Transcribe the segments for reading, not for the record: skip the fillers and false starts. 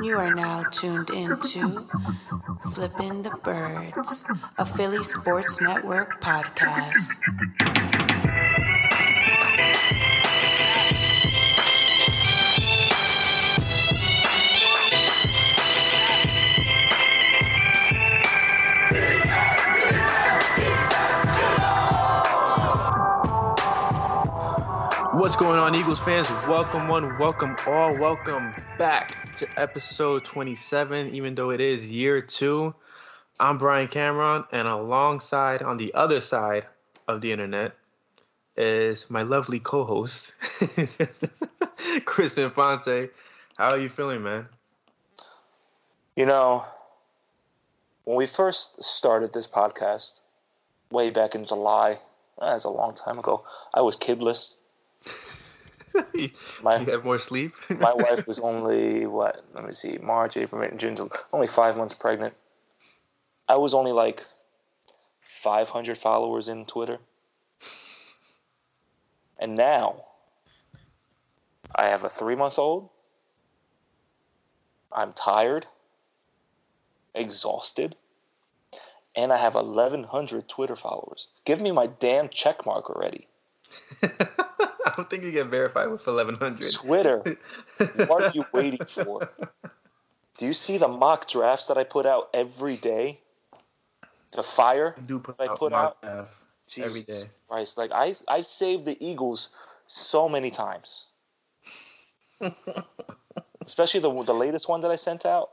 You are now tuned into Flippin' the Birds, a Philly Sports Network podcast. What's going on, Eagles fans? Welcome one, welcome all, welcome back to episode 27, even though it is year 2. I'm Brian Cameron, and alongside, on the other side of the internet, is my lovely co-host, Chris Fonse. How are you feeling, man? You know, when we first started this podcast, way back in July, that's a long time ago, I was kidless. You had more sleep? My wife was only, March, April, May, June, only 5 months pregnant. I was only like 500 followers in Twitter. And now, I have a 3-month-old. I'm tired, exhausted, and I have 1,100 Twitter followers. Give me my damn check mark already. I don't think you get verified with 1,100. Twitter, what are you waiting for? Do you see the mock drafts that I put out every day? The fire I put out every day. Christ, like I've saved the Eagles so many times. Especially the latest one that I sent out.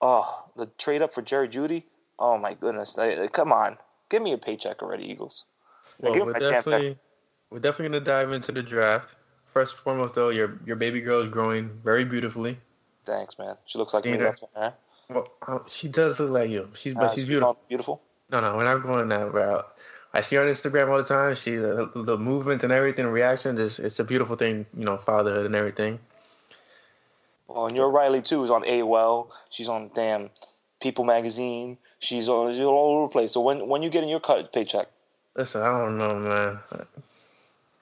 Oh, the trade up for Jerry Jeudy. Oh my goodness! Come on, give me a paycheck already, Eagles. Well, we're definitely gonna dive into the draft. First and foremost, though, your baby girl is growing very beautifully. Thanks, man. She looks like me. Well, she does look like you. She's beautiful. Beautiful. No, we're not going that route. I see her on Instagram all the time. She the movements and everything, the reactions. It's a beautiful thing, fatherhood and everything. Well, and your Riley too is on AOL. She's on damn People magazine. She's all over the place. So when you getting your paycheck? Listen, I don't know, man.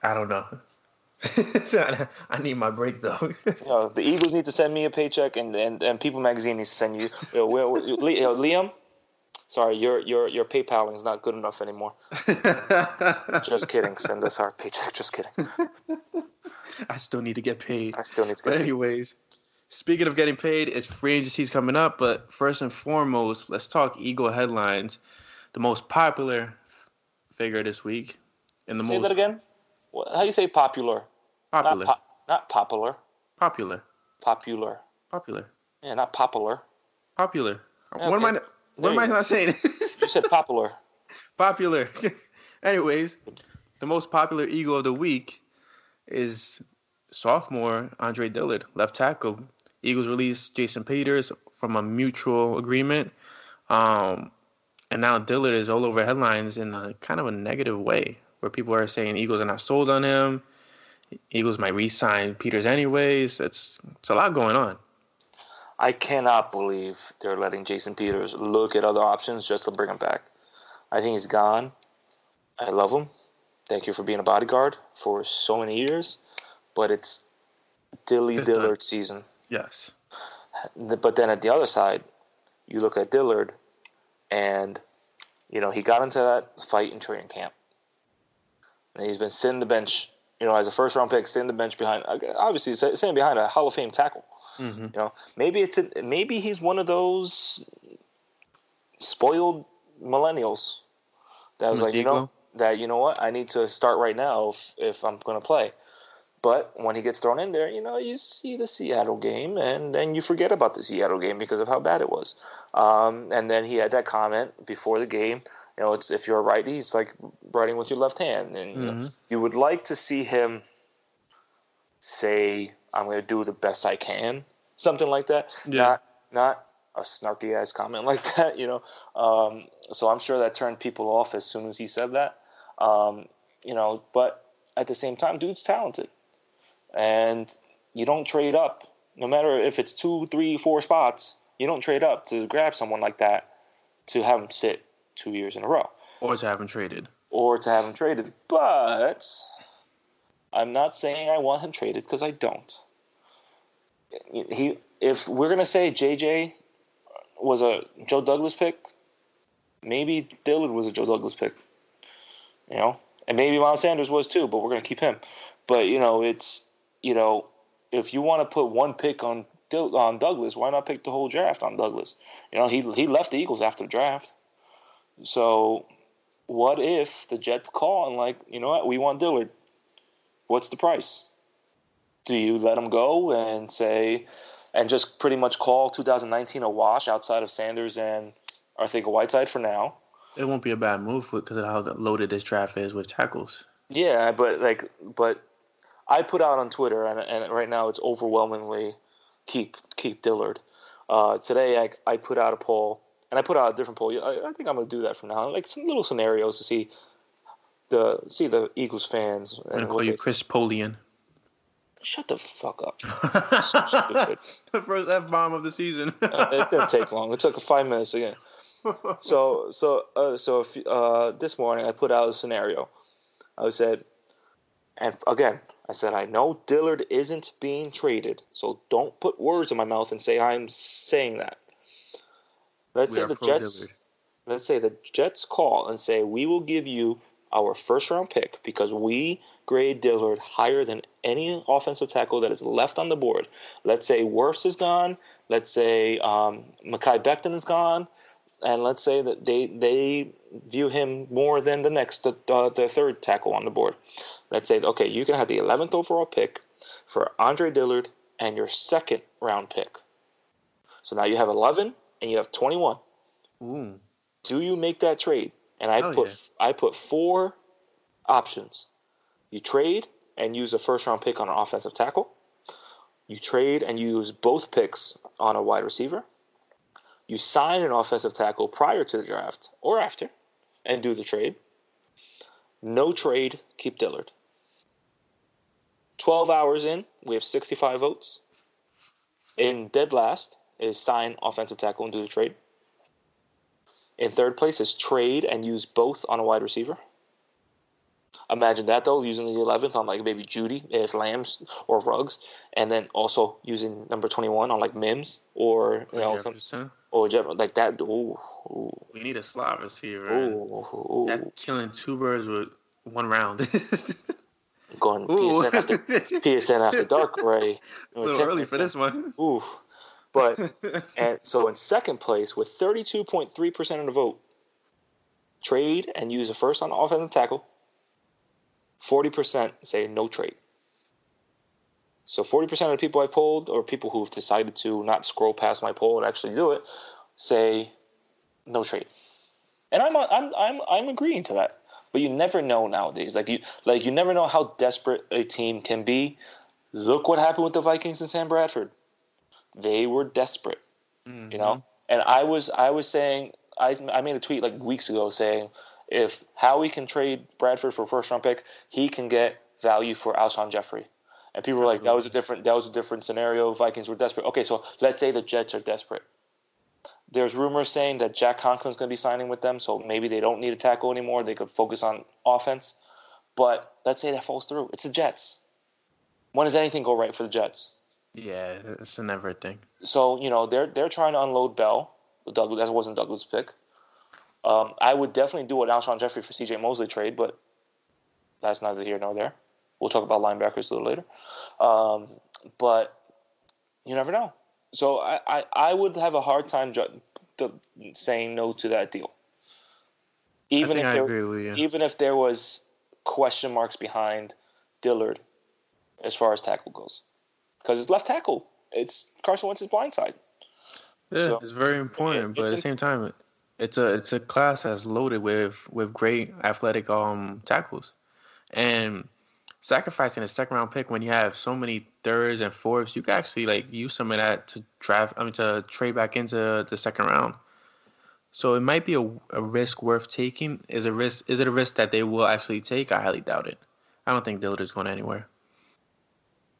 I don't know. I need my break, though. The Eagles need to send me a paycheck, and People magazine needs to send you. Liam, sorry, your PayPaling is not good enough anymore. Just kidding. Send us our paycheck. Just kidding. I still need to get paid. But anyways, speaking of getting paid, it's free agency's coming up. But first and foremost, let's talk Eagle headlines. The most popular figure this week. Say that again? How do you say popular? Popular. Not popular. Popular. Popular. Popular. Yeah, not popular. Popular. Okay. What am I not saying? You said popular. Popular. Anyways, the most popular Eagle of the week is sophomore Andre Dillard, left tackle. Eagles released Jason Peters from a mutual agreement. And now Dillard is all over headlines in a kind of a negative way, where people are saying Eagles are not sold on him. Eagles might re-sign Peters anyways. It's a lot going on. I cannot believe they're letting Jason Peters look at other options just to bring him back. I think he's gone. I love him. Thank you for being a bodyguard for so many years. But it's Dillard season. Yes. But then at the other side, you look at Dillard, and, he got into that fight in training camp. And he's been sitting the bench, as a first-round pick, sitting the bench behind, obviously sitting behind a Hall of Fame tackle. Mm-hmm. Maybe he's one of those spoiled millennials that was like, what, I need to start right now if I'm going to play. But when he gets thrown in there, you see the Seattle game, and then you forget about the Seattle game because of how bad it was. And then he had that comment before the game. It's if you're a righty, it's like writing with your left hand. And you would like to see him say, I'm going to do the best I can, something like that. Yeah. Not a snarky-ass comment like that, So I'm sure that turned people off as soon as he said that. But at the same time, dude's talented. And you don't trade up, no matter if it's 2, 3, 4 spots. You don't trade up to grab someone like that to have him sit 2 years in a row. Or to have him traded. But I'm not saying I want him traded because I don't. If we're gonna say JJ was a Joe Douglas pick, maybe Dillard was a Joe Douglas pick. And maybe Miles Sanders was too, but we're gonna keep him. But it's if you want to put one pick on Douglas, why not pick the whole draft on Douglas? He left the Eagles after the draft. So what if the Jets call and like, you know what, we want Dillard? What's the price? Do you let him go and say, and just pretty much call 2019 a wash outside of Sanders and Arcega-Whiteside for now? It won't be a bad move because of how loaded this draft is with tackles. Yeah, but I put out on Twitter, and right now it's overwhelmingly keep Dillard. Today I put out a poll, and I put out a different poll. I think I'm going to do that from now on, like some little scenarios to see the Eagles fans. I'm going to call you Chris Polian. Shut the fuck up. So stupid. The first F-bomb of the season. It didn't take long. It took 5 minutes again. So if, this morning I put out a scenario. I said, and again, I said, I know Dillard isn't being traded, so don't put words in my mouth and say I'm saying that. Let's say the Jets call and say, we will give you our first-round pick because we grade Dillard higher than any offensive tackle that is left on the board. Let's say Wirfs is gone. Let's say Mekhi Becton is gone. And let's say that they view him more than the third tackle on the board. Let's say, okay, you can have the 11th overall pick for Andre Dillard and your second-round pick. So now you have 11 and you have 21. Ooh. Do you make that trade? And I put 4 options. You trade and use a first-round pick on an offensive tackle. You trade and use both picks on a wide receiver. You sign an offensive tackle prior to the draft or after and do the trade. No trade, keep Dillard. 12 hours in, we have 65 votes. In dead last is sign offensive tackle and do the trade. In third place is trade and use both on a wide receiver. Imagine that, though, using the 11th on, like, maybe Judy, if Lambs or Ruggs, and then also using number 21 on, like, Mims or, like that. Ooh. We need a slot receiver. Ooh. That's killing 2 birds with 1 round. Going PSN after dark, Ray. A little early for this one. Ooh. But, and so in second place with 32.3% of the vote, trade and use a first on offensive tackle. 40% say no trade. So 40% of the people I polled, or people who've decided to not scroll past my poll and actually do it, say no trade. And I'm agreeing to that. But you never know nowadays. You never know how desperate a team can be. Look what happened with the Vikings and Sam Bradford. They were desperate, And I was saying, I made a tweet like weeks ago saying, if Howie can trade Bradford for a first-round pick, he can get value for Alshon Jeffery. And people were like, that was a different scenario. Vikings were desperate. Okay, so let's say the Jets are desperate. There's rumors saying that Jack Conklin's going to be signing with them, so maybe they don't need a tackle anymore. They could focus on offense. But let's say that falls through. It's the Jets. When does anything go right for the Jets? Yeah, it's a never thing. So, they're trying to unload Bell. That wasn't Douglas' pick. I would definitely do an Alshon Jeffery for C.J. Mosley trade, but that's neither here nor there. We'll talk about linebackers a little later. But you never know. So I would have a hard time saying no to that deal. I agree with you. Even if there was question marks behind Dillard as far as tackle goes. Because it's left tackle. It's Carson Wentz's blind side. Yeah, so, it's very important, but at the same time, it's a class that's loaded with great athletic tackles, and sacrificing a second round pick when you have so many thirds and fourths, you can actually use some of that to trade back into the second round. So it might be a risk worth taking. Is it a risk that they will actually take? I highly doubt it. I don't think Dillard is going anywhere.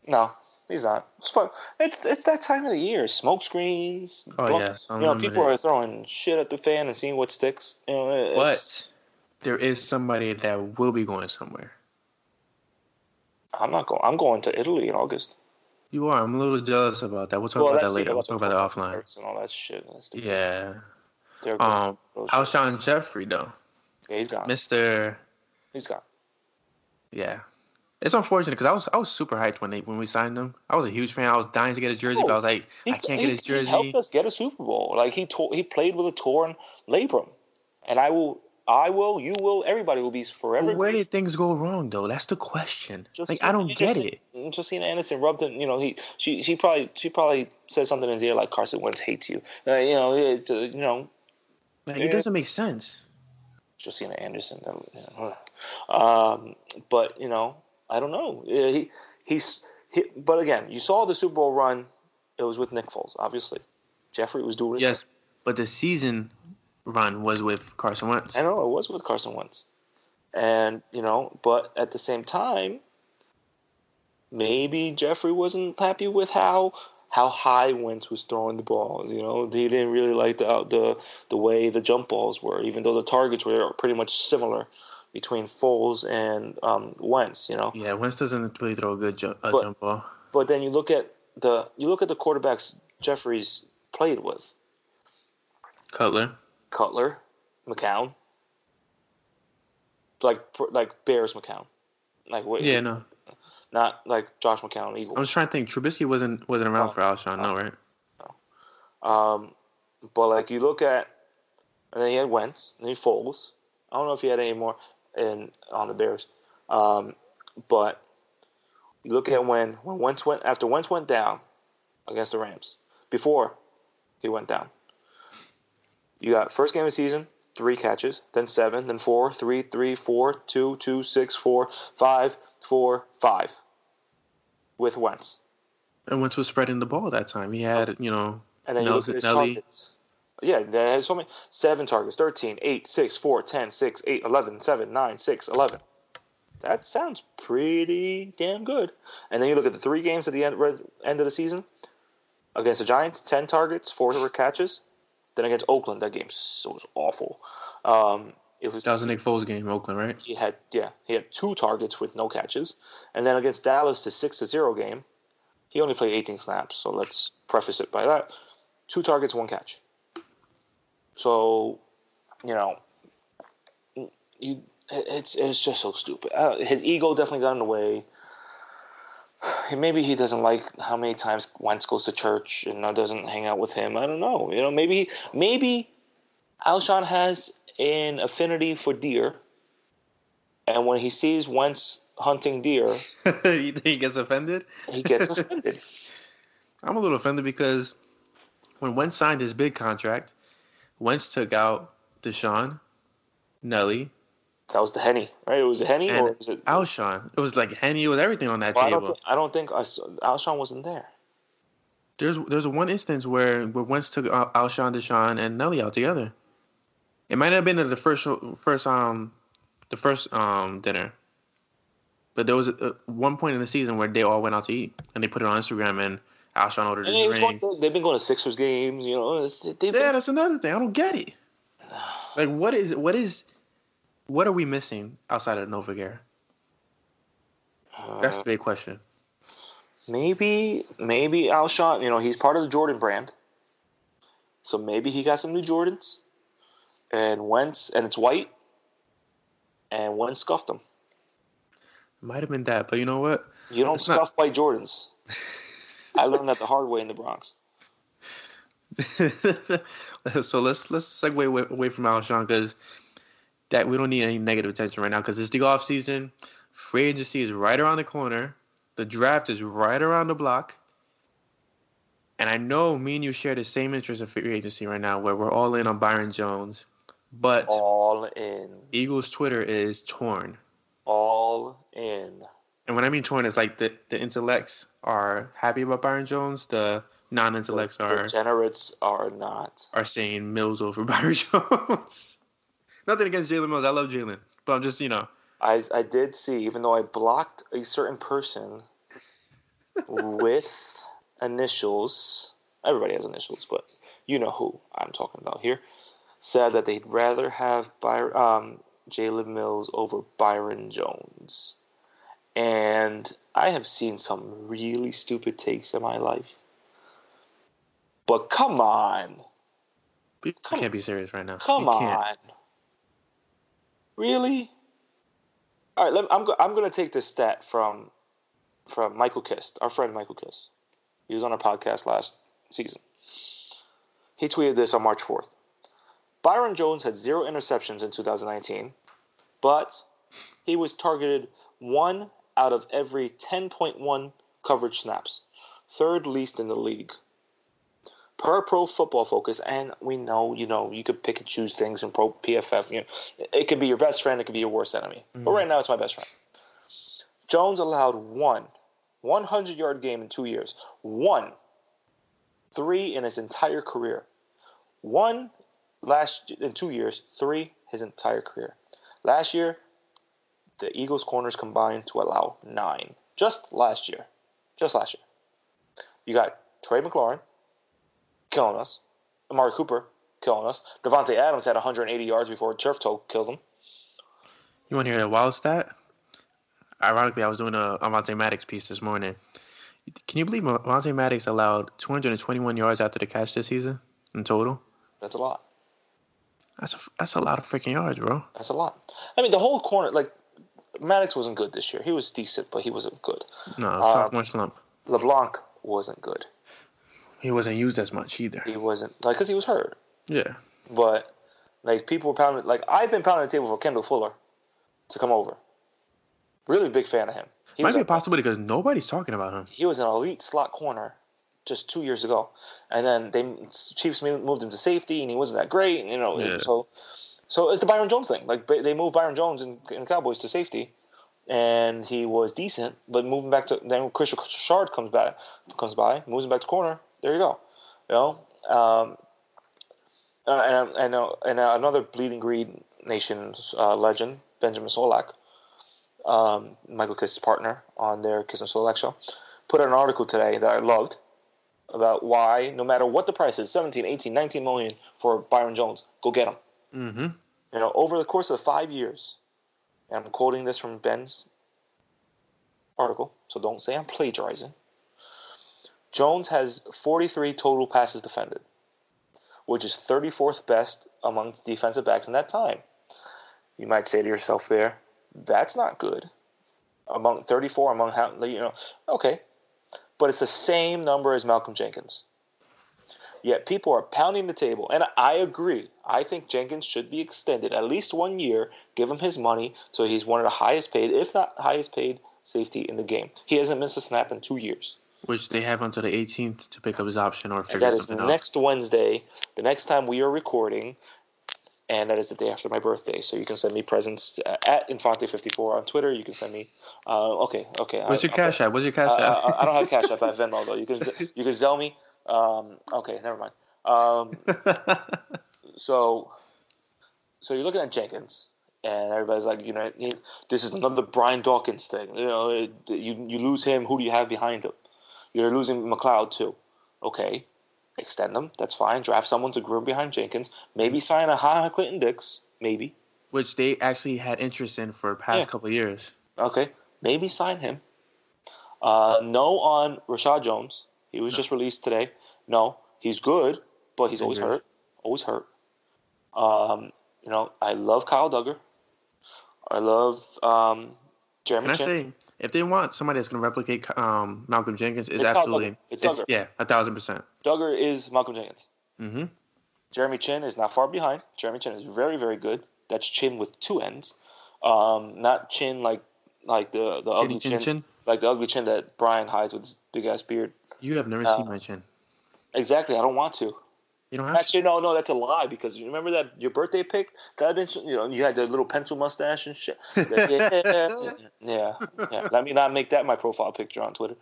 No. He's not. It's fun. It's that time of the year. Smoke screens. Yes. People are throwing shit at the fan and seeing what sticks. But there is somebody that will be going somewhere. I'm not going. I'm going to Italy in August. You are. I'm a little jealous about that. We'll talk Well, about that let's see later. We'll about the talk about that offline. quarterbacks and all that shit. Yeah. They're good. Oh, shit. Alshon Jeffery though, Yeah, he's gone. Mister. He's gone. Yeah. It's unfortunate because I was super hyped when we signed him. I was a huge fan. I was dying to get his jersey, but I was like, I can't get his He helped jersey. us get a Super Bowl. Like he played with a torn labrum, and you will, everybody will be But forever where grateful. did things go wrong though? That's the question. Like I Justina don't get Anderson, it. Justina Anderson rubbed him. You know, she probably said something in his ear like Carson Wentz hates you. Like it doesn't make sense. Justina Anderson. But I don't know. But again, you saw the Super Bowl run. It was with Nick Foles, obviously. Jeffrey was doing his Yes, thing. but the season run was with Carson Wentz. I know it was with Carson Wentz, and but at the same time, maybe Jeffrey wasn't happy with how high Wentz was throwing the ball. He didn't really like the way the jump balls were, even though the targets were pretty much similar between Foles and Wentz. Yeah, Wentz doesn't really throw a good jump ball. But then you look at the quarterbacks Jeffrey's played with. Cutler, McCown, like Bears McCown, Yeah, no. not like Josh McCown Eagles. I was trying to think. Trubisky wasn't around for Alshon, no, right? But like you look at, and then he had Wentz, and he had Foles. I don't know if he had any more on the Bears, but you look at when Wentz went down against the Rams before he went down. You got first game of the season, 3 catches, then 7, then 4, 3, 3, 4, 2, 2, 6, 4, 5, 4, 5 with Wentz. And Wentz was spreading the ball that time. He had, And then you look at his targets. Yeah, they had so many. 7 targets, 13, 8, 6, 4, 10, 6, 8, 11, 7, 9, 6, 11. That sounds pretty damn good. And then you look at the 3 games at the end of the season. Against the Giants, 10 targets, 4 catches. Then against Oakland, that game was awful. That was a Nick Foles game, Oakland, right? He had 2 targets with no catches, and then against Dallas, the 6-0 game, he only played 18 snaps. So let's preface it by that: 2 targets, 1 catch. So, it's just so stupid. His ego definitely got in the way. Maybe he doesn't like how many times Wentz goes to church and doesn't hang out with him. I don't know. Maybe Alshon has an affinity for deer, and when he sees Wentz hunting deer, you think he gets offended? He gets offended. I'm a little offended because when Wentz signed his big contract, Wentz took out Deshaun, Nelly. That was the Henny, right? It was a Henny, or was it Alshon? It was like Henny. It was everything on that table. I don't think Alshon wasn't there. There's one instance where Wentz took Alshon, Deshaun, and Nelly out together. It might have been at the first dinner, but there was one point in the season where they all went out to eat and they put it on Instagram and Alshon ordered his ring. They've been going to Sixers games, That's another thing. I don't get it. Like, what are we missing outside of Nova Gear? That's the big question. Maybe Alshon, he's part of the Jordan brand. So maybe he got some new Jordans. And Wentz, and it's white. And Wentz scuffed them. Might have been that, but you know what? You don't scuff white Jordans. I learned that the hard way in the Bronx. So let's segue away from Alshon because that we don't need any negative attention right now because it's the off season. Free agency is right around the corner. The draft is right around the block. And I know me and you share the same interest in free agency right now where we're all in on Byron Jones. But all in. Eagles Twitter is torn. All in. And when I mean torn, it's like the intellects are happy about Byron Jones. The non-intellects the degenerates are not. Are saying Mills over Byron Jones. Nothing against Jalen Mills. I love Jalen. But I'm just, I did see, even though I blocked a certain person with initials, everybody has initials, but you know who I'm talking about here, said that they'd rather have Jalen Mills over Byron Jones. And I have seen some really stupid takes in my life. But come on. People can't be serious right now. Come on. Really? All right, I'm going to take this stat from Michael Kiss, our friend Michael Kiss. He was on our podcast last season. He tweeted this on March 4th. Byron Jones had 0 interceptions in 2019, but he was targeted 1 out of every 10.1 coverage snaps, third least in the league. Per Pro Football Focus, and we know, you could pick and choose things in Pro PFF. It could be your best friend, it could be your worst enemy. Mm-hmm. But right now, it's my best friend. Jones allowed 100-yard game in 2 years. 3 in his entire career. 1 in 2 years, 3 his entire career. Last year, the Eagles corners combined to allow 9. Just last year. You got Trey McLaurin killing us. Amari Cooper killing us. Devontae Adams had 180 yards before a turf toe killed him. You want to hear a wild stat? Ironically, I was doing a Avonte Maddox piece this morning. Can you believe Avonte Maddox allowed 221 yards after the catch this season in total? That's a lot. That's a lot of freaking yards, bro. That's a lot. I mean, the whole corner, Maddox wasn't good this year. He was decent, but he wasn't good. No, sophomore slump. LeBlanc wasn't good. He wasn't used as much either. He wasn't, because he was hurt. Yeah. But, people were pounding, I've been pounding the table for Kendall Fuller to come over. Really big fan of him. Might be a possibility because nobody's talking about him. He was an elite slot corner just 2 years ago. And then Chiefs moved him to safety, and he wasn't that great. Yeah. So it's the Byron Jones thing. They moved Byron Jones in Cowboys to safety, and he was decent. But moving back to then Chris Richard comes by, moves him back to corner. There you go. And another Bleeding Green Nation's legend, Benjamin Solak, Michael Kiss's partner on their Kiss and Solak show, put out an article today that I loved about why, no matter what the price is, 17, 18, 19 million for Byron Jones, go get him. Mm-hmm. Over the course of 5 years, and I'm quoting this from Ben's article, so don't say I'm plagiarizing. Jones has 43 total passes defended, which is 34th best amongst defensive backs in that time. You might say to yourself there, that's not good. Among 34, okay. But it's the same number as Malcolm Jenkins. Yet people are pounding the table, and I agree. I think Jenkins should be extended at least 1 year, give him his money, so he's one of the highest paid, if not highest paid, safety in the game. He hasn't missed a snap in 2 years. Which they have until the 18th to pick up his option or figure something out. That is next Wednesday, the next time we are recording, and that is the day after my birthday. So you can send me presents at Infante54 on Twitter. You can send me. Okay. What's your Cash App? I don't have Cash App. I have Venmo though. You can Zelle me. Okay, never mind. So you're looking at Jenkins, and everybody's like, this is another Brian Dawkins thing. You lose him. Who do you have behind him? You're losing McLeod too. Okay. Extend them. That's fine. Draft someone to groom behind Jenkins. Maybe sign a high Clinton Dix. Maybe. Which they actually had interest in for the past couple of years. Okay. Maybe sign him. No on Rashad Jones. He was just released today. No. He's good, but he's always hurt. Always hurt. I love Kyle Duggar. I love Jeremy Chin. If they want somebody that's going to replicate Malcolm Jenkins, it's absolutely Duggar. Yeah, 1,000%. Duggar is Malcolm Jenkins. Mm-hmm. Jeremy Chin is not far behind. Jeremy Chin is very, very good. That's Chin with 2 ends, not Chin like the ugly chin, like the ugly chin that Brian hides with his big ass beard. You have never seen my chin. Exactly. I don't want to. You don't have Actually, no, that's a lie because you remember that your birthday pic? You had the little pencil mustache and shit. Yeah. Let me not make that my profile picture on Twitter.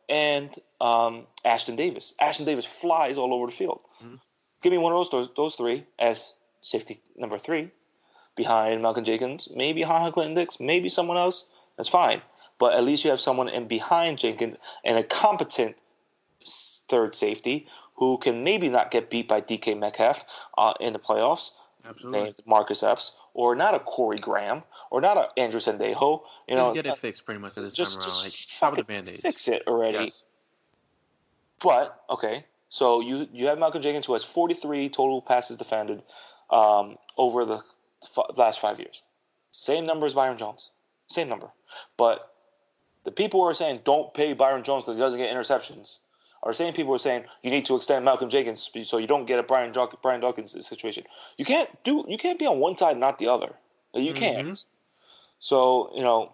And Ashton Davis. Ashton Davis flies all over the field. Mm-hmm. Give me one of those 3 as safety number 3 behind Malcolm Jenkins. Maybe Ha Clinton Dix. Maybe someone else. That's fine. But at least you have someone in behind Jenkins and a competent third safety who can maybe not get beat by DK Metcalf in the playoffs, Absolutely. named Marcus Epps, or not a Corey Graham or not a Andrew Sendejo. Just get it fixed pretty much at this time around. Like, top of the Band-Aids. Fix it already. Yes. But, okay, so you have Malcolm Jenkins, who has 43 total passes defended over the last 5 years. Same number as Byron Jones. Same number. But the people who are saying don't pay Byron Jones because he doesn't get interceptions are the same people who are saying you need to extend Malcolm Jenkins so you don't get a Brian Dawkins situation. You can't be on one side and not the other. You can't. So,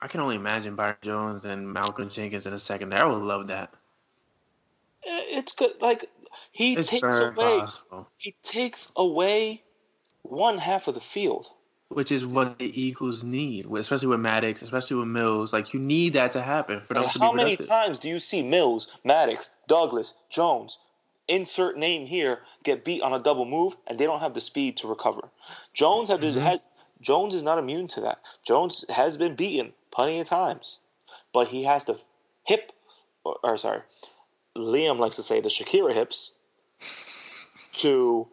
I can only imagine Byron Jones and Malcolm Jenkins in a second there. I would love that. It's good. Like, he takes away one half of the field. Which is what the Eagles need, especially with Maddox, especially with Mills. Like, you need that to happen for them to be productive. How many times do you see Mills, Maddox, Douglas, Jones, insert name here, get beat on a double move, and they don't have the speed to recover? Jones is not immune to that. Jones has been beaten plenty of times, but he has the Liam likes to say the Shakira hips to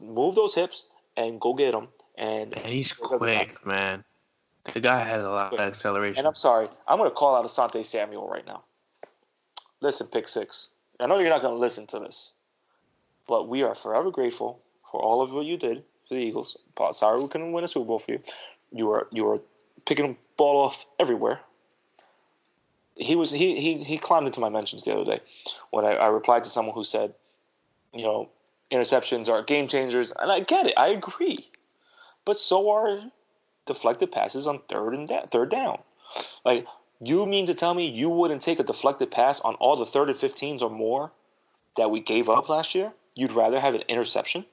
move those hips and go get them. And he's quick, man. The guy has a lot of acceleration. And I'm sorry, I'm going to call out Asante Samuel right now. Listen, Pick Six. I know you're not going to listen to this, but we are forever grateful for all of what you did for the Eagles. Sorry we couldn't win a Super Bowl for you. You were picking the ball off everywhere. He climbed into my mentions the other day when I replied to someone who said, interceptions are game changers, and I get it. I agree. But so are deflected passes on third down. Like, you mean to tell me you wouldn't take a deflected pass on all the 3rd and 15s or more that we gave up last year? You'd rather have an interception?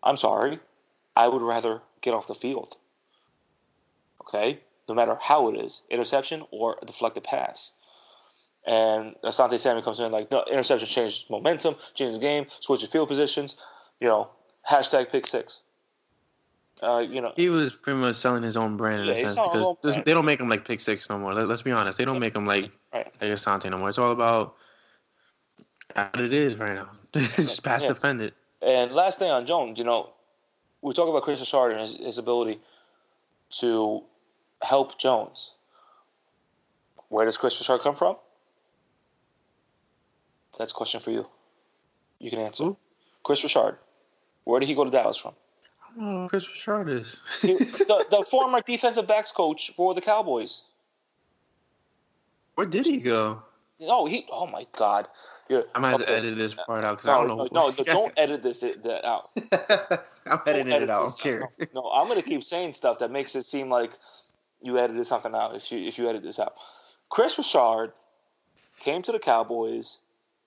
I'm sorry. I would rather get off the field. Okay? No matter how it is, interception or a deflected pass. And Asante Samuel comes in like, no, interception changes momentum, changes the game, switches field positions, hashtag Pick Six. He was pretty much selling his own brand in a sense because they don't make him like Pick Six no more. Let's be honest, they don't make him like Asante no more. It's all about what it is right now. Just pass defended. And last thing on Jones, we talk about Chris Richard and his ability to help Jones. Where does Chris Richard come from? That's a question for you. You can answer. Who? Chris Richard. Where did he go to Dallas from? Oh, Chris Richard is. the former defensive backs coach for the Cowboys. Where did he go? No, oh my God. I might have to edit this part out because I don't know. No, don't edit that out. I'm editing it out. I don't care. No, I'm going to keep saying stuff that makes it seem like you edited something out if you edit this out. Chris Richard came to the Cowboys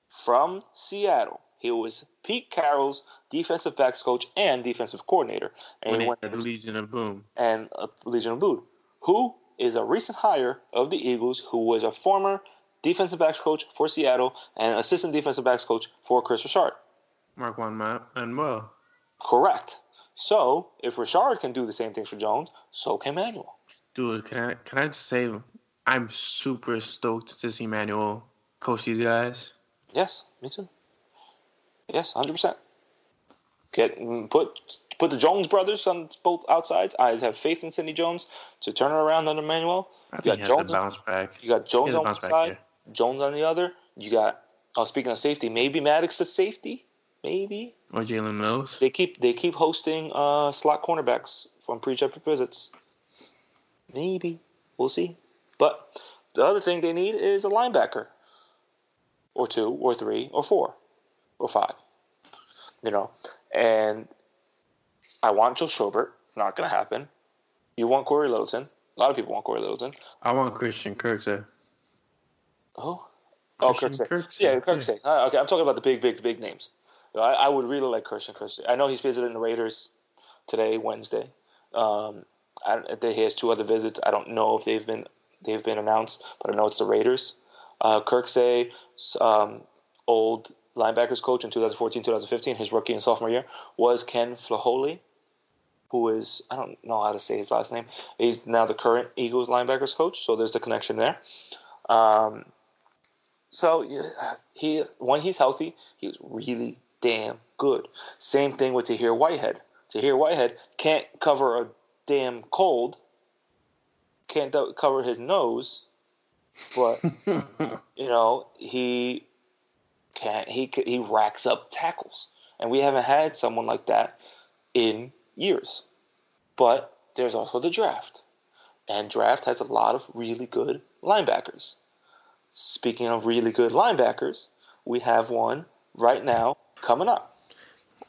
from Seattle. He was Pete Carroll's defensive backs coach and defensive coordinator. And when he went to Legion of Boom. And Legion of Boom, who is a recent hire of the Eagles, who was a former defensive backs coach for Seattle and assistant defensive backs coach for Chris Richard. Marquand Manuel. Correct. So, if Richard can do the same things for Jones, so can Manuel. Dude, can I just say I'm super stoked to see Manuel coach these guys. Yes, me too. Yes, 100%. Put the Jones brothers on both outsides. I have faith in Sidney Jones to turn it around under Manuel. I think he has to bounce back. You got Jones on one side, Jones on the other. You got, speaking of safety, maybe Maddox is safety. Maybe. Or Jalen Mills. They keep hosting slot cornerbacks from pre-check visits. Maybe. We'll see. But the other thing they need is a linebacker. Or 2, or 3, or 4, or 5. And I want Joe Schobert. Not going to happen. You want Corey Littleton. A lot of people want Corey Littleton. I want Christian Kirksey. Oh, Kirksey. Yeah, Kirksey. Yeah. Okay, I'm talking about the big names. I would really like Christian Kirksey. I know he's visiting the Raiders today, Wednesday. He has 2 other visits. I don't know if they've been announced, but I know it's the Raiders. Kirksey, old linebackers coach in 2014, 2015, his rookie and sophomore year, was Ken Flaholi, who is, I don't know how to say his last name. He's now the current Eagles linebackers coach, so there's the connection there. When he's healthy, he's really damn good. Same thing with Tahir Whitehead. Tahir Whitehead can't cover a damn cold, can't cover his nose, but he racks up tackles, and we haven't had someone like that in years. But there's also the draft, and draft has a lot of really good linebackers. Speaking of really good linebackers, we have one right now coming up.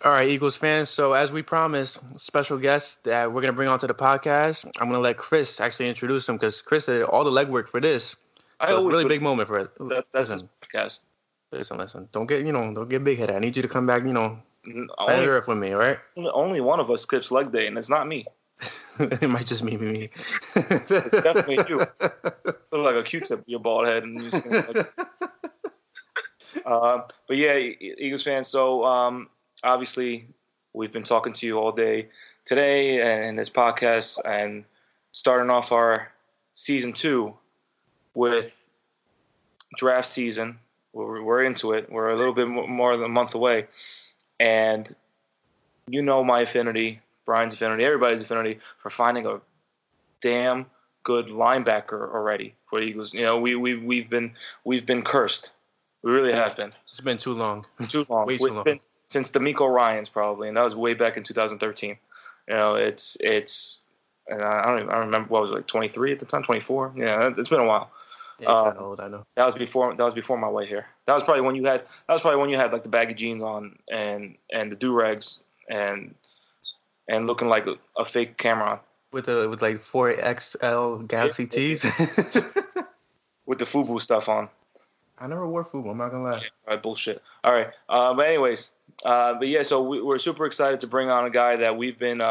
All right, Eagles fans. So as we promised, special guest that we're going to bring onto the podcast, I'm going to let Chris actually introduce him because Chris did all the legwork for this. So it's a really big moment for it. That's his podcast. Listen. Don't get big headed. I need you to come back, planet Earth with me, all right? Only one of us skips leg day, and it's not me. It might just be me. It's definitely you. Look like a Q-tip, your bald head. But yeah, Eagles fans. So obviously, we've been talking to you all day today and this podcast, and starting off our season 2 with draft season. We're into it. We're a little bit more than a month away, and my affinity, Brian's affinity, everybody's affinity for finding a damn good linebacker already for the Eagles. We've been cursed. We really have been. It's been too long. Too long. Way too long. Been since D'Amico Ryans probably, and that was way back in 2013. It's and I remember what was it, like 23 at the time, 24. Yeah, it's been a while. Yeah, it's old, I know. That was before my way here. That was probably when you had like the baggy jeans on and the do-rags and looking like a fake Cameron. With like 4XL Galaxy tees. With the FUBU stuff on. I never wore FUBU, I'm not gonna lie. All right, bullshit. All right. But anyways, so we're super excited to bring on a guy that we've been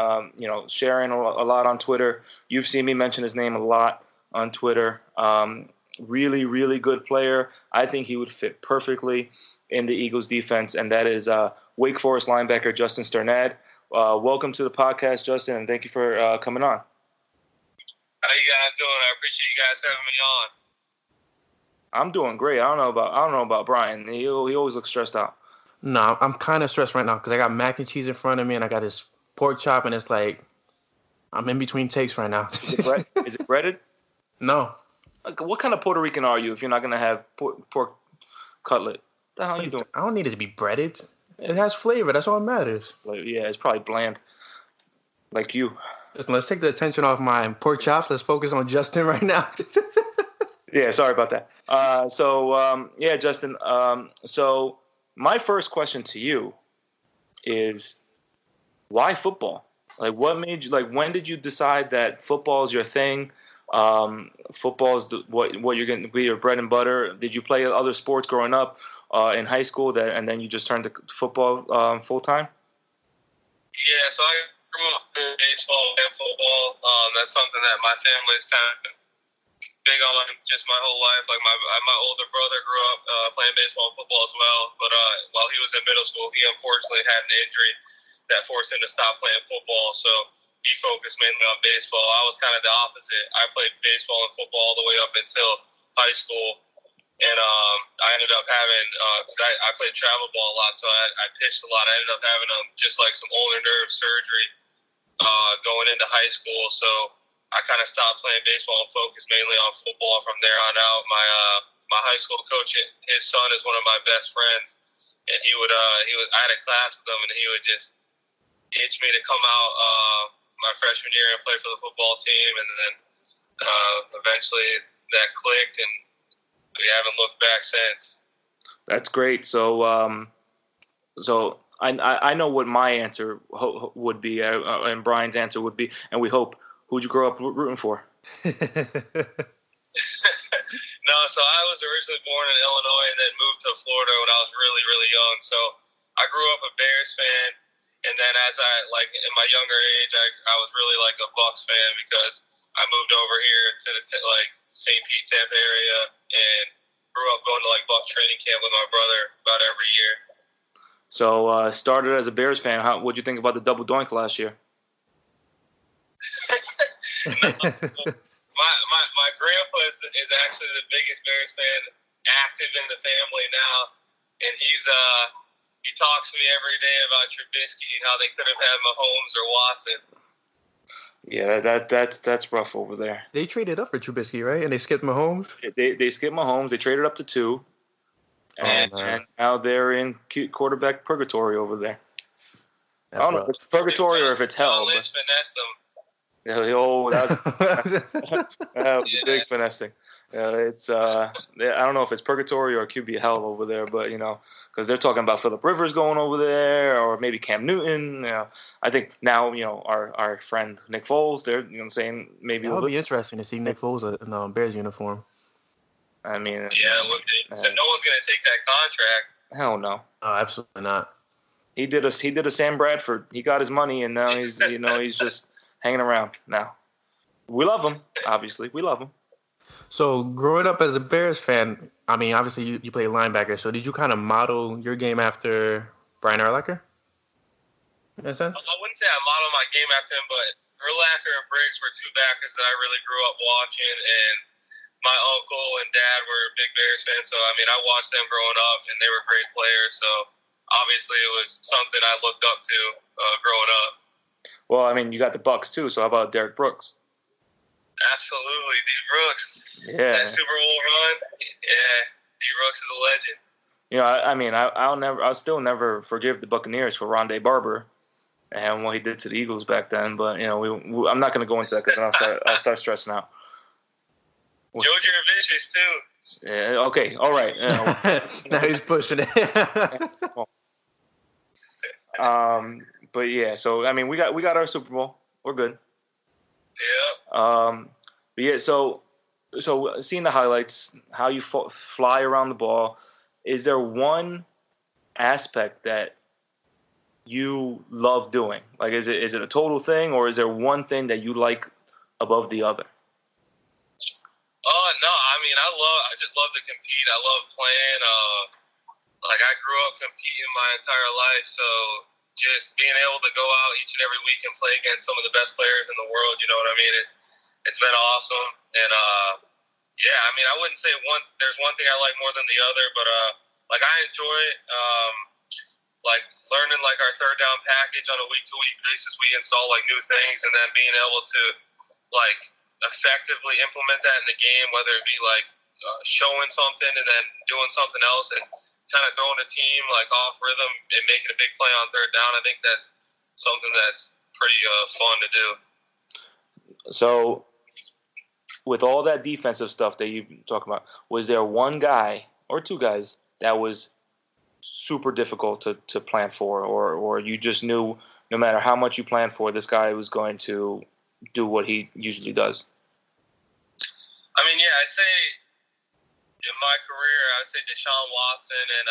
sharing a lot on Twitter. You've seen me mention his name a lot on Twitter. Really, really good player. I think he would fit perfectly in the Eagles defense, and that is Wake Forest linebacker Justin Strnad. Welcome to the podcast, Justin, and thank you for coming on. How you guys doing? I appreciate you guys having me on. I'm doing great. I don't know about Brian. He always looks stressed out. No, I'm kind of stressed right now because I got mac and cheese in front of me, and I got this pork chop, and it's like I'm in between takes right now. Is it breaded? No. What kind of Puerto Rican are you if you're not gonna have pork cutlet? What the hell are you doing? I don't need it to be breaded. It has flavor. That's all that matters. Yeah, it's probably bland. Like you. Listen, let's take the attention off my pork chops. Let's focus on Justin right now. Yeah, sorry about that. Justin. So my first question to you is, why football? Like, what made you? Like, when did you decide that football is your thing? Football is what you're going to be your bread and butter. Did you play other sports growing up in high school and then you just turned to football full time? Yeah, so I grew up in baseball and football. That's something that my family's kind of big on just my whole life. Like my older brother grew up playing baseball and football as well, but while he was in middle school, he unfortunately had an injury that forced him to stop playing football. So he focused mainly on baseball. I was kind of the opposite. I played baseball and football all the way up until high school, and I ended up having because I played travel ball a lot, so I pitched a lot. I ended up having just like some ulnar nerve surgery going into high school. So I kind of stopped playing baseball and focused mainly on football from there on out. My high school coach, his son is one of my best friends, and he would I had a class with him, and he would just itch me to come out my freshman year and play for the football team, and then eventually that clicked, and we haven't looked back since. That's great. So I know what my answer would be, and Brian's answer would be, and we hope. Who'd you grow up rooting for? No, so I was originally born in Illinois and then moved to Florida when I was really, really young. So I grew up a Bears fan, and then as in my younger age, I was really like a Bucs fan because I moved over here to the St. Pete, Tampa area and grew up going to Bucs training camp with my brother about every year. So started as a Bears fan. What'd you think about the double doink last year? My grandpa is actually the biggest Bears fan active in the family now, and he talks to me every day about Trubisky and how they could have had Mahomes or Watson. Yeah, that's rough over there. They traded up for Trubisky, right? And they skipped Mahomes. They skipped Mahomes. They traded up to 2, and now they're in quarterback purgatory over there. That's I don't know rough. if it's purgatory or if it's hell. John Lynch finessed them. That was a big finessing. It's I don't know if it's purgatory or QB hell over there, but because they're talking about Phillip Rivers going over there, or maybe Cam Newton. I think now our friend Nick Foles. They're saying maybe it would be interesting to see Nick Foles in a Bears uniform. I mean, yeah, it would be. So no one's gonna take that contract. Hell no. Oh, absolutely not. He did a Sam Bradford. He got his money, and now he's he's just hanging around now. We love him, obviously. We love him. So growing up as a Bears fan, I mean, obviously you play linebacker. So did you kind of model your game after Brian Urlacher? In a sense? I wouldn't say I modeled my game after him, but Urlacher and Briggs were two backers that I really grew up watching, and my uncle and dad were big Bears fans. So I mean, I watched them growing up, and they were great players. So obviously it was something I looked up to growing up. Well, I mean, you got the Bucks too. So how about Derek Brooks? Absolutely, D. Brooks. Yeah. That Super Bowl run. Yeah, D. Brooks is a legend. I mean, I'll still never forgive the Buccaneers for Rondé Barber and what he did to the Eagles back then. But I'm not going to go into that because I'll start stressing out. Joe Jurevicius too. Yeah. Okay. All right. Now he's pushing it. But yeah. So I mean, we got our Super Bowl. We're good. Yeah. But yeah. So seeing the highlights, how you fly around the ball, is there one aspect that you love doing? Like, is it a total thing, or is there one thing that you like above the other? No, I mean, I just love to compete. I love playing. Like, I grew up competing my entire life, so just being able to go out each and every week and play against some of the best players in the world, you know what I mean? It's been awesome. And, yeah, I mean, I wouldn't say there's one thing I like more than the other, but, like, I enjoy it. Like, learning, like, our third down package on a week-to-week basis. We install, like, new things, and then being able to, like, effectively implement that in the game, whether it be, like, showing something and then doing something else and kind of throwing the team, like, off rhythm and making a big play on third down. I think that's something that's pretty fun to do. So, with all that defensive stuff that you talk about, was there one guy or two guys that was super difficult to plan for, or you just knew no matter how much you planned for, this guy was going to do what he usually does? I mean, yeah, I'd say in my career, I'd say Deshaun Watson and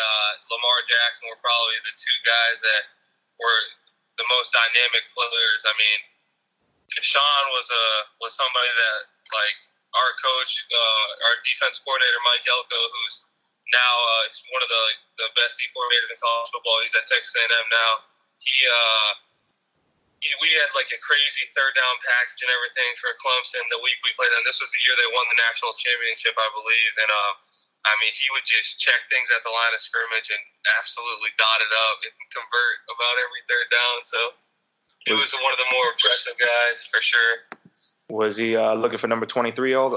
Lamar Jackson were probably the two guys that were the most dynamic players. I mean, Deshaun was somebody that, like, our coach, our defense coordinator, Mike Elko, who's now one of the best D coordinators in college football. He's at Texas A&M now. We had, like, a crazy third down package and everything for Clemson the week we played them. This was the year they won the national championship, I believe. And, I mean, he would just check things at the line of scrimmage and absolutely dot it up and convert about every third down. So he was one of the more impressive guys, for sure. Was he looking for number 23 all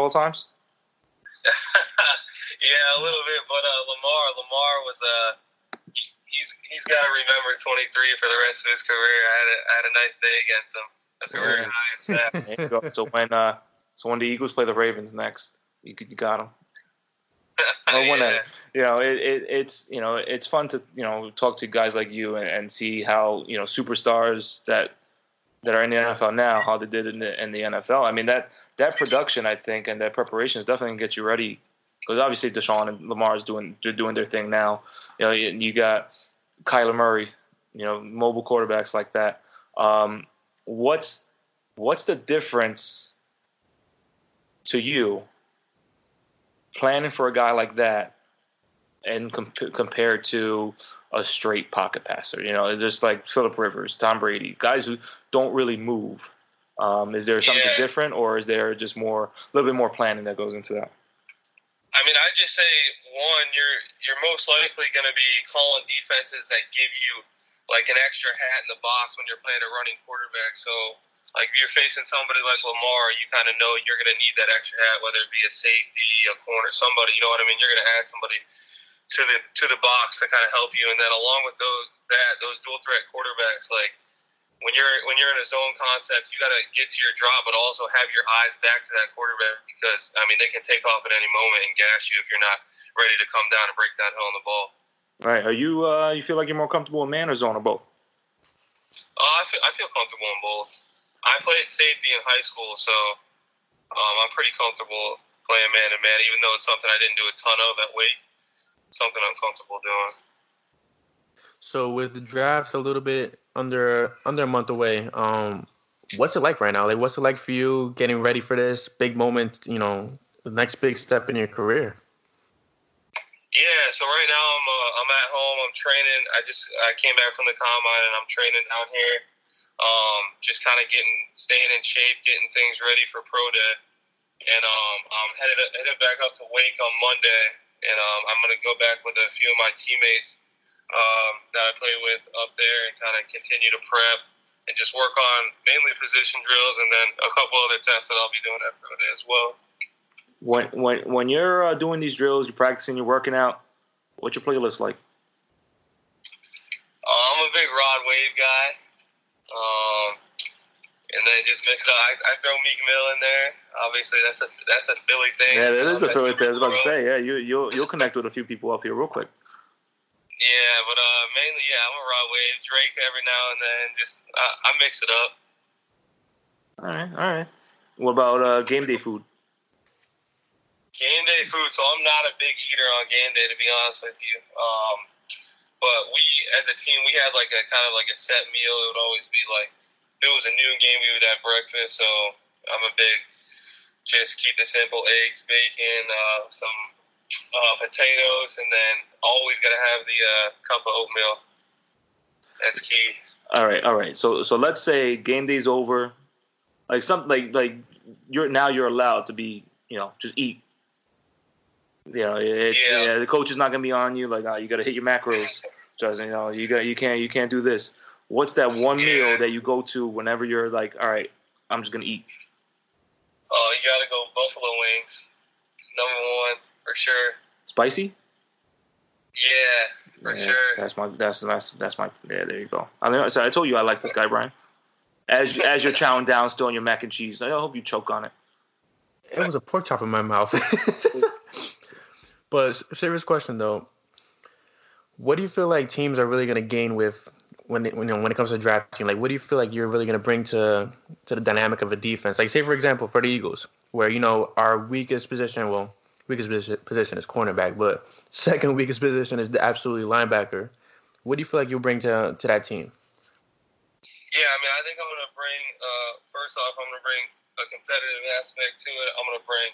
times? Yeah, a little bit. But Lamar was he's got to remember 23 for the rest of his career. I had a nice day against him. That's a very high stat. There you go. So when the Eagles play the Ravens next, you got them. It's fun to talk to guys like you and see how superstars that are in the NFL now, how they did in the NFL. I mean, that production, I think, and that preparation is definitely gonna get you ready, because obviously Deshaun and Lamar they're doing their thing now. You got Kyler Murray, mobile quarterbacks like that. What's the difference to you planning for a guy like that and compared to a straight pocket passer? Just like Phillip Rivers, Tom Brady, guys who don't really move. Is there something different, or is there just a little bit more planning that goes into that? I mean, I just say one, you're most likely going to be calling defenses that give you like an extra hat in the box when you're playing a running quarterback. So, like if you're facing somebody like Lamar, you kind of know you're going to need that extra hat, whether it be a safety, a corner, somebody. You know what I mean? You're going to add somebody to the box to kind of help you, and then along with those dual threat quarterbacks, like when you're in a zone concept, you got to get to your drop, but also have your eyes back to that quarterback because I mean they can take off at any moment and gash you if you're not ready to come down and break down hill on the ball. All right. Are you you feel like you're more comfortable in man or zone or both? I feel comfortable in both. I played safety in high school, so I'm pretty comfortable playing man to man, even though it's something I didn't do a ton of at weight. Something I'm comfortable doing. So with the draft a little bit under a month away, what's it like right now? Like, what's it like for you getting ready for this big moment? You know, the next big step in your career. Yeah, so right now I'm at home. I'm training. I came back from the combine and I'm training down here. Just kind of staying in shape, getting things ready for pro day. And I'm headed back up to Wake on Monday, and I'm gonna go back with a few of my teammates that I play with up there and kind of continue to prep and just work on mainly position drills and then a couple other tests that I'll be doing at pro day as well. When you're doing these drills, you're practicing, you're working out, what's your playlist like? I'm a big Rod Wave guy, and then just mix up. I throw Meek Mill in there. Obviously, that's a Philly thing. Yeah, that is a Philly thing. I was about to say, yeah, you'll connect with a few people up here real quick. Yeah, but mainly, yeah, I'm a Rod Wave. Drake every now and then. Just I mix it up. All right. What about game day food? Game day food, so I'm not a big eater on game day, to be honest with you. But we, as a team, we had like a kind of like a set meal. It would always be like, if it was a noon game, we would have breakfast. So I'm a big, just keep it simple, eggs, bacon, some potatoes, and then always got to have the cup of oatmeal. That's key. All right. So let's say game day's over. Like you're allowed to be, just eat. The coach is not gonna be on you. Like, you got to hit your macros. Justin, you can't do this. What's that one meal that you go to whenever you're like, all right, I'm just gonna eat? Oh, you gotta go buffalo wings, number one for sure. Spicy? Yeah, for sure. That's my. Yeah, there you go. I mean, so I told you I like this guy, Brian. As you're chowing down, still on your mac and cheese, I hope you choke on it. It was a pork chop in my mouth. But serious question though, what do you feel like teams are really going to gain with when it comes to drafting? Like, what do you feel like you're really going to bring to the dynamic of a defense? Like, say for example, for the Eagles, where our weakest position is cornerback, but second weakest position is the absolutely linebacker. What do you feel like you'll bring to that team? Yeah, I mean, I think I'm going to bring first off, I'm going to bring a competitive aspect to it. I'm going to bring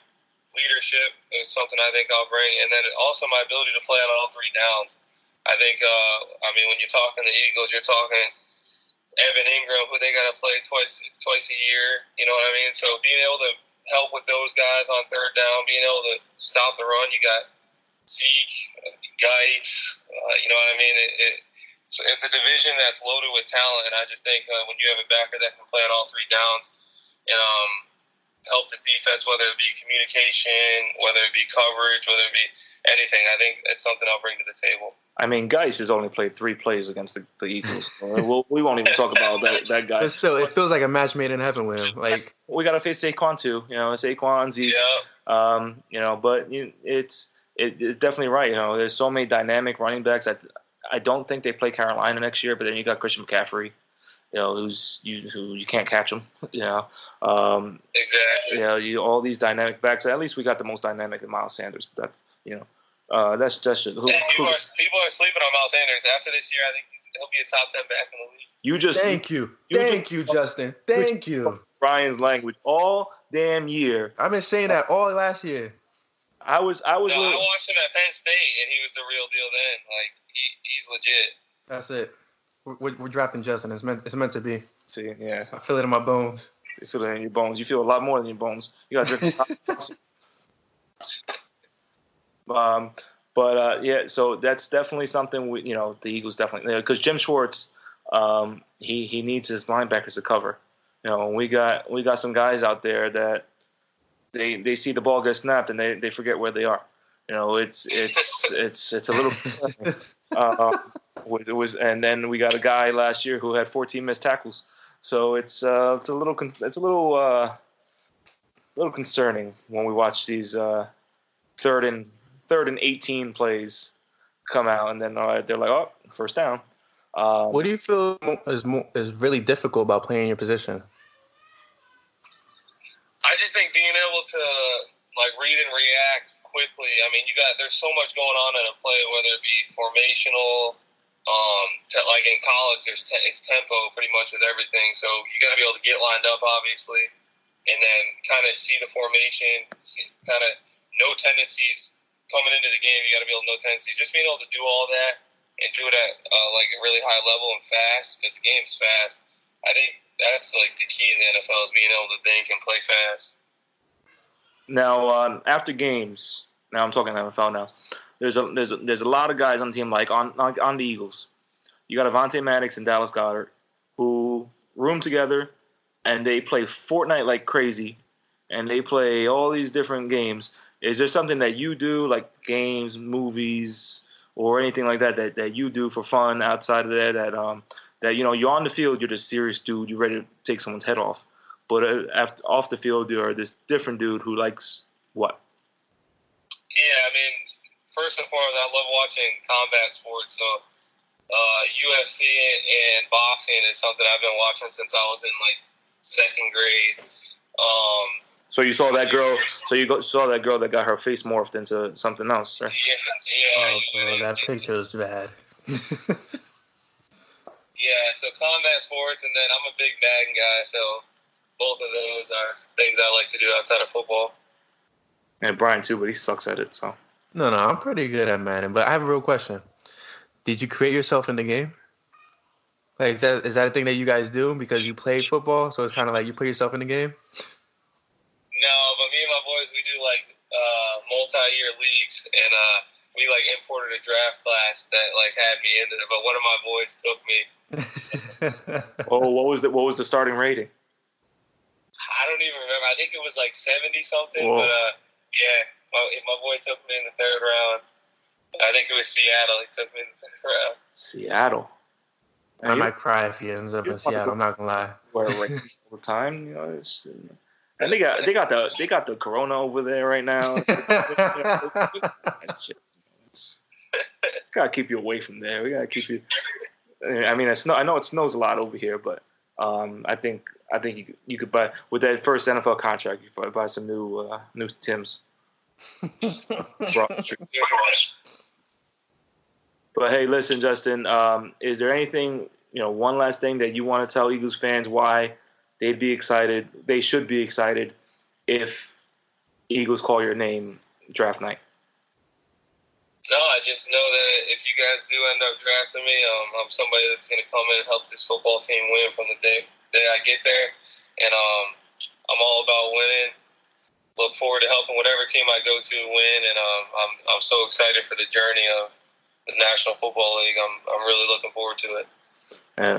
leadership is something I think I'll bring, and then also my ability to play on all three downs. I think, when you're talking the Eagles, you're talking Evan Ingram, who they got to play twice a year. You know what I mean? So being able to help with those guys on third down, being able to stop the run, you got Zeke, Geis. You know what I mean? It's a division that's loaded with talent, and I just think when you have a backer that can play on all three downs and help the defense, whether it be communication, whether it be coverage, whether it be anything. I think that's something I'll bring to the table. I mean, Geis has only played 3 plays against the Eagles. We won't even talk about that guy. But still, it feels like a match made in heaven with him. Like, we got to face Saquon too. Saquon, Zeke. Yeah. But it's definitely right. There's so many dynamic running backs. I don't think they play Carolina next year. But then you got Christian McCaffrey. Who you can't catch him. Exactly. All these dynamic backs. At least we got the most dynamic in Miles Sanders. But that's just people are sleeping on Miles Sanders. After this year, I think he'll be a top 10 back in the league. Thank you, Justin. Thank you. Brian's language all damn year. I've been saying that all last year. I watched him at Penn State, and he was the real deal then. Like he's legit. That's it. We're drafting Justin. It's meant to be. See, yeah. I feel it in my bones. You feel it in your bones. You feel a lot more than your bones. You got to drink. Yeah, so that's definitely something the Eagles definitely, because Jim Schwartz, he needs his linebackers to cover. We got some guys out there that they see the ball get snapped and they forget where they are. It's a little. And then we got a guy last year who had 14 missed tackles. So it's a little concerning when we watch these third and 18 plays come out, and then they're like, oh, first down. What do you feel is really difficult about playing your position? I just think being able to read and react quickly. I mean, there's so much going on in a play, whether it be formational. Like in college, it's tempo pretty much with everything. So you got to be able to get lined up, obviously, and then kind of see the formation, kind of know tendencies coming into the game. You got to be able to know tendencies. Just being able to do all that and do it at a really high level and fast, because the game's fast. I think that's the key in the NFL is being able to think and play fast. Now, after games, now I'm talking NFL now. There's a lot of guys on the team, like on the Eagles. You got Avonte Maddox and Dallas Goedert, who room together, and they play Fortnite like crazy, and they play all these different games. Is there something that you do, like games, movies, or anything like that you do for fun outside of that you're on the field, you're this serious dude, you're ready to take someone's head off, but off the field you're this different dude who likes what? Yeah, I mean, first and foremost, I love watching combat sports. So UFC and boxing is something I've been watching since I was in second grade. So you saw that girl. So you saw that girl that got her face morphed into something else, right? Yeah. Oh, bro, that picture is bad. Yeah, so combat sports, and then I'm a big Madden guy, so both of those are things I like to do outside of football. And Brian too, but he sucks at it. So No, I'm pretty good at Madden. But I have a real question. Did you create yourself in the game? Like, is that a thing that you guys do because you play football? So it's kind of like you put yourself in the game? No, but me and my boys, we do multi-year leagues, and we imported a draft class that had me into it. But one of my boys took me. Oh, what was the starting rating? I don't even remember. I think it was 70 something. Whoa. But yeah, my boy took me in the third round. I think it was Seattle. He took me in the third round. Seattle. I might cry if he ends up in Seattle. I'm not gonna lie. All the time, and they got the corona over there right now. Gotta keep you away from there. We gotta keep you. I mean, I know it snows a lot over here, but I think you could buy with that first NFL contract. You could buy some new Tims. But hey, listen, Justin. Is there anything, one last thing that you want to tell Eagles fans why they'd be excited? They should be excited if Eagles call your name draft night. No, I just know that if you guys do end up drafting me, I'm somebody that's going to come in and help this football team win from the day I get there. And I'm all about winning. Look forward to helping whatever team I go to win. And I'm so excited for the journey of the National Football League. I'm really looking forward to it.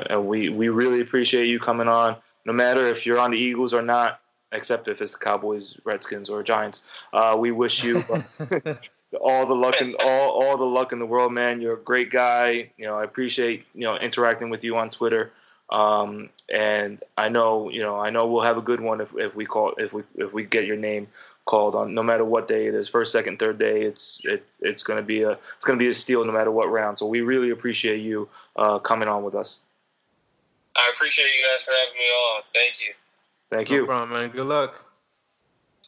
And we really appreciate you coming on, no matter if you're on the Eagles or not, except if it's the Cowboys, Redskins, or Giants. We wish you all the luck and all the luck in the world, man. You're a great guy. I appreciate interacting with you on Twitter. And I know we'll have a good one if we get your name called on, no matter what day it is, first, second, third day. It's gonna be a steal no matter what round. So we really appreciate you coming on with us. I appreciate you guys for having me on. Thank you. Thank you. No problem, man. Good luck.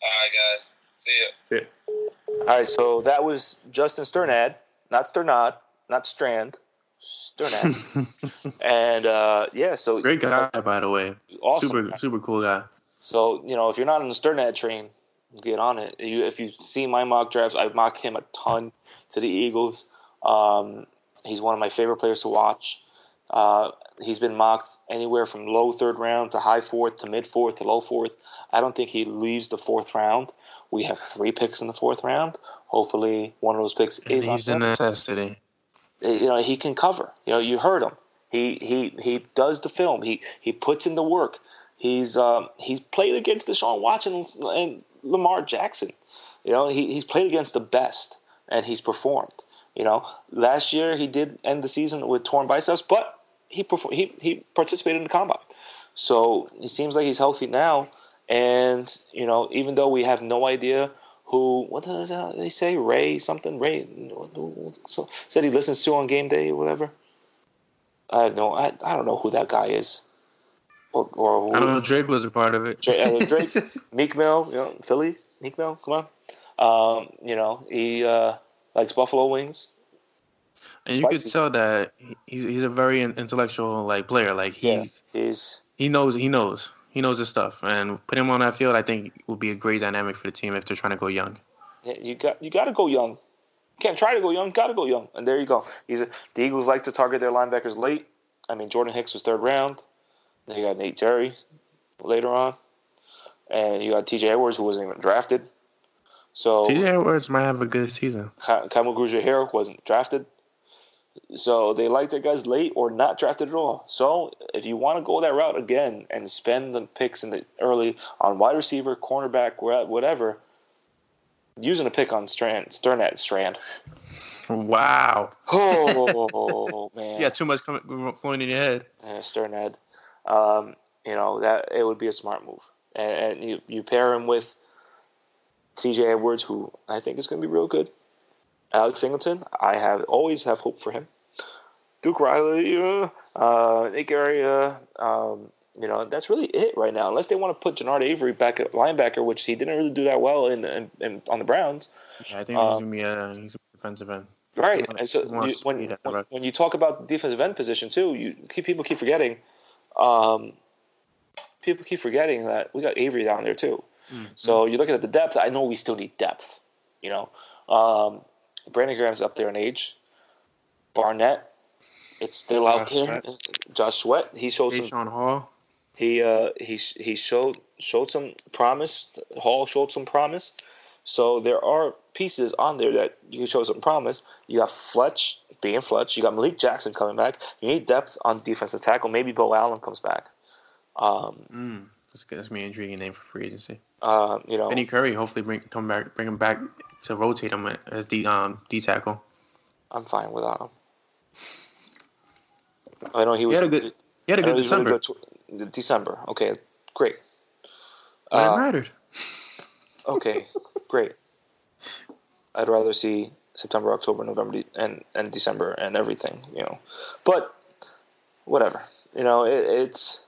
All right, guys. See ya. All right, so that was Justin Strnad, not Strnad, not Strand, Strnad. And so Great guy, by the way. Awesome. Super cool guy. So if you're not on the Strnad train, get on it. If you see my mock drafts, I mock him a ton to the Eagles. He's one of my favorite players to watch. He's been mocked anywhere from low third round to high fourth to mid fourth to low fourth. I don't think he leaves the fourth round. We have 3 picks in the fourth round. Hopefully, one of those picks is He's on a him. necessity. He can cover. You heard him. He does the film. He puts in the work. He's played against Deshaun Watson and Lamar Jackson. He's played against the best, and he's performed. Last year he did end the season with torn biceps, but he participated in the combine. So it seems like he's healthy now. And even though we have no idea what does they say? Ray something? Ray said he listens to on game day or whatever. I don't know who that guy is. Or I don't know. Drake was a part of it. Drake, Meek Mill, Philly, Meek Mill, come on. He likes buffalo wings. And you could tell that he's a very intellectual player. He knows his stuff. And put him on that field, I think would be a great dynamic for the team if they're trying to go young. Yeah, you got to go young. You can't try to go young. Got to go young. And there you go. The Eagles like to target their linebackers late. I mean, Jordan Hicks was third round. Then you got Nate Jerry later on, and you got T.J. Edwards, who wasn't even drafted. So T.J. Edwards might have a good season. Kamu Grugier wasn't drafted. So they like their guys late or not drafted at all. So if you want to go that route again and spend the picks in the early on wide receiver, cornerback, whatever, using a pick on Strnad. Wow. Oh, man. Yeah, too much flowing in your head. Strnad. That it would be a smart move. And you pair him with T.J. Edwards, who I think is going to be real good. Alex Singleton, I always have hope for him. Duke Riley, Nick Area, that's really it right now. Unless they want to put Jannard Avery back at linebacker, which he didn't really do that well on the Browns. Yeah, I think he's going to be a defensive end. Right, and so when you talk about the defensive end position too, people keep forgetting. People keep forgetting that we got Avery down there too. Mm-hmm. So you're looking at the depth. I know we still need depth. Brandon Graham's up there in age. Barnett, it's still out there. Josh Sweat, he showed some. Sean Hall. He showed some promise. Hall showed some promise. So there are pieces on there that you can show some promise. You got Fletch being Fletch. You got Malik Jackson coming back. You need depth on defensive tackle. Maybe Bo Allen comes back. That's going to be an intriguing name for free agency. Benny Curry, hopefully bring him back to rotate him as D tackle. I'm fine without him. I know he was. He had a good December. Really December. Okay, great. It mattered. Okay, great. I'd rather see September, October, November, and December and everything, But whatever. It's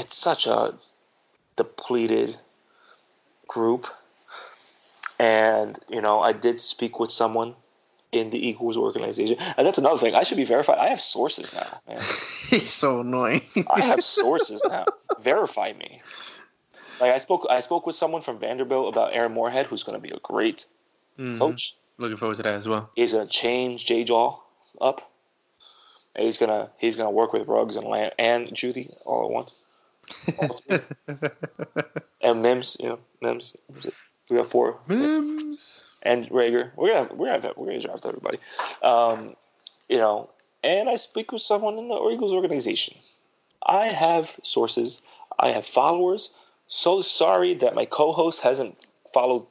such a depleted group. And, I did speak with someone in the Eagles organization. And that's another thing. I should be verified. I have sources now, man. He's so annoying. I have sources now. Verify me. I spoke with someone from Vanderbilt about Aaron Moorhead, who's going to be a great coach. Looking forward to that as well. He's going to change J-Jaw up. And he's gonna work with Ruggs and Judy all at once. And Mims, Mims. We got 4. Mims and Rager. We're gonna draft everybody. And I speak with someone in the Eagles organization. I have sources. I have followers. So sorry that my co-host hasn't followed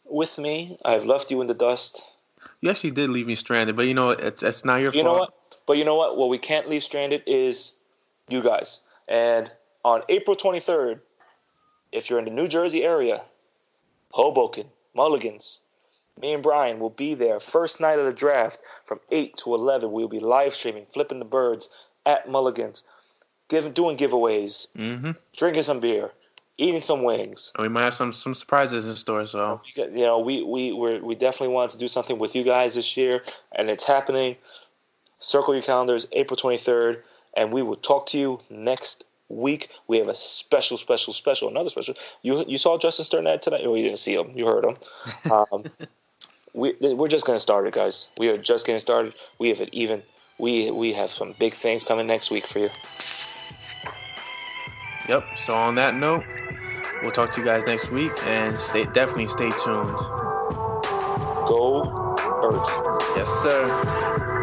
with me. I've left you in the dust. You actually did leave me stranded, but it's not your fault. You know what? But you know what? What we can't leave stranded is you guys. And on April 23rd, if you're in the New Jersey area, Hoboken, Mulligans, me and Bryan will be there first night of the draft from 8 to 11. We'll be live streaming, flipping the birds at Mulligans, doing giveaways, drinking some beer, eating some wings. And we might have some surprises in store. So we definitely wanted to do something with you guys this year, and it's happening. Circle your calendars, April 23rd, and we will talk to you next week. We have a another special. You saw Justin Strnad tonight? Oh, you didn't see him. You heard him. We're just getting started, guys. We are just getting started. We have an even we have some big things coming next week for you. Yep. So on that note, we'll talk to you guys next week, and definitely stay tuned. Go Birds. Yes, sir.